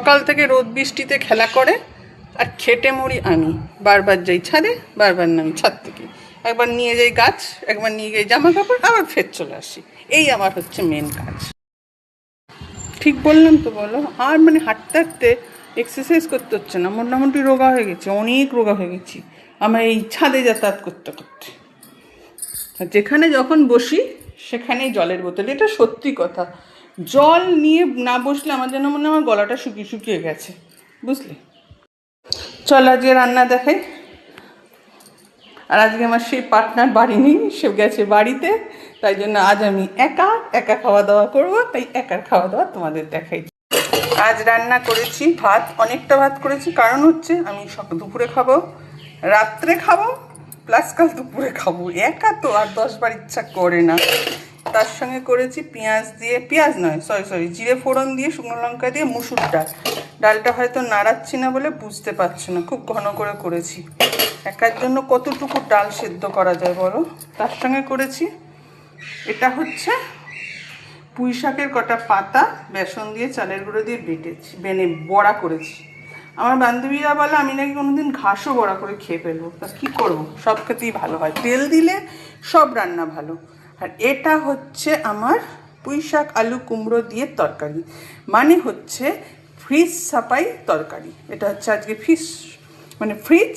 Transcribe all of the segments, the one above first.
সকাল থেকে রোদ বৃষ্টিতে খেলা করে আর খেটে মরি আমি। বারবার যাই ছাদে, বারবার নামি ছাদ থেকে, একবার নিয়ে যাই গাছ, একবার নিয়ে যাই জামা কাপড়, আবার ফের চলে আসি। এই আমার হচ্ছে মেন কাজ। ঠিক বললাম তো বলো? আর মানে হাঁটতে হাঁটতে এক্সারসাইজ করতে হচ্ছে না, মোটামুটি রোগা হয়ে গেছে, অনেক রোগা হয়ে গেছি আমার এই ছাদে যাতায়াত করতে করতে। যেখানে যখন বসি সেখানেই জলের বোতল, এটা সত্যি কথা। জল নিয়ে না বসলে আমার যেন মনে হয় আমার গলাটা শুকিয়ে শুকিয়ে গেছে, বুঝলি? চল আজকে রান্না দেখাই। আর আজকে আমার সেই পার্টনার বাড়ি নেই, সে গেছে বাড়িতে, তাই জন্য আজ আমি একা একা খাওয়া দাওয়া করবো, তাই একার খাওয়া দাওয়া তোমাদের দেখাই। আজ রান্না করেছি ভাত, অনেকটা ভাত করেছি, কারণ হচ্ছে আমি দুপুরে খাবো, রাত্রে খাবো, প্লাস কাল দুপুরে খাবো, একা তো আর 10 বার ইচ্ছা করে না। তার সঙ্গে করেছি পেঁয়াজ দিয়ে, পেঁয়াজ নয় সরি জিরে ফোড়ন দিয়ে, শুকনো লঙ্কা দিয়ে মুসুর ডাল। ডালটা হয়তো নাড়াচ্ছি না বলে বুঝতে পারছো না, খুব ঘন করে করেছি। একার জন্য কতটুকু ডাল সেদ্ধ করা যায় বলো? তার সঙ্গে করেছি, এটা হচ্ছে পুঁই শাকের কটা পাতা বেসন দিয়ে চালের গুঁড়ো দিয়ে বেটেছি, বড়া করেছি। আমার বান্ধবীরা বলে আমি নাকি কোনোদিন ঘাসও বড়া করে খেয়ে ফেলবো, তা কী করবো, সব খেতেই ভালো হয়, তেল দিলে সব রান্না ভালো। আর এটা হচ্ছে আমার পুঁই শাক আলু কুমড়ো দিয়ে তরকারি, মানে হচ্ছে ফ্রিজ সাফাই তরকারি। এটা হচ্ছে আজকে ফ্রিজ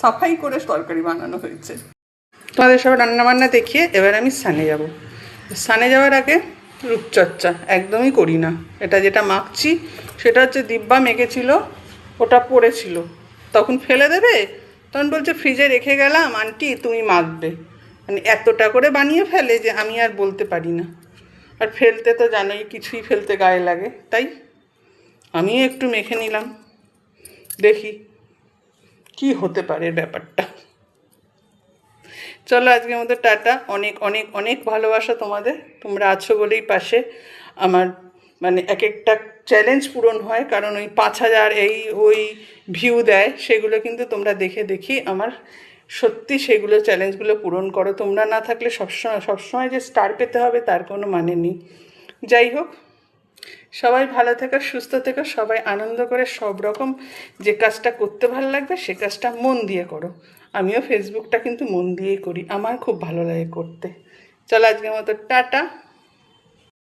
সাফাই করে তরকারি বানানো হয়েছে। তোমাদের সব রান্নাবান্না দেখিয়ে এবার আমি স্নানে যাব। স্নানে যাওয়ার আগে রূপচর্চা একদমই করি না। এটা যেটা মাখছি সেটা হচ্ছে দিব্যা মেখেছিল, ওটা পড়েছিল, তখন ফেলে দেবে, তখন বলছে ফ্রিজে রেখে গেলাম আন্টি তুমি মাখবে। মানে এতটা করে বানিয়ে ফেলে যে আমি আর বলতে পারি না। আর ফেলতে তো জানোই, কিছুই ফেলতে গায়ে লাগে, তাই আমিও একটু মেখে নিলাম, দেখি কি হতে পারে ব্যাপারটা। চলো আজকের মতো টাটা। অনেক অনেক অনেক ভালোবাসা তোমাদের, তোমরা আছো বলেই পাশে আমার মানে এক একটা চ্যালেঞ্জ পূরণ হয়, কারণ ওই 5,000 এই ওই ভিউ দেয়, সেগুলো কিন্তু তোমরা দেখে দেখি আমার সত্যি সেগুলো চ্যালেঞ্জগুলো পূরণ করো। তোমরা না থাকলে সবসময় যে স্টার পেতে হবে তার কোনো মানে নেই। যাই হোক, সবাই ভালো থেকো, সুস্থ থেকো, সবাই আনন্দ করে সব রকম যে কাজটা করতে ভালো লাগবে সে কাজটা মন দিয়ে করো। আমিও ফেসবুকটা কিন্তু মন দিয়েই করি, আমার খুব ভালো লাগে করতে। চলো আজকের মতো টাটা।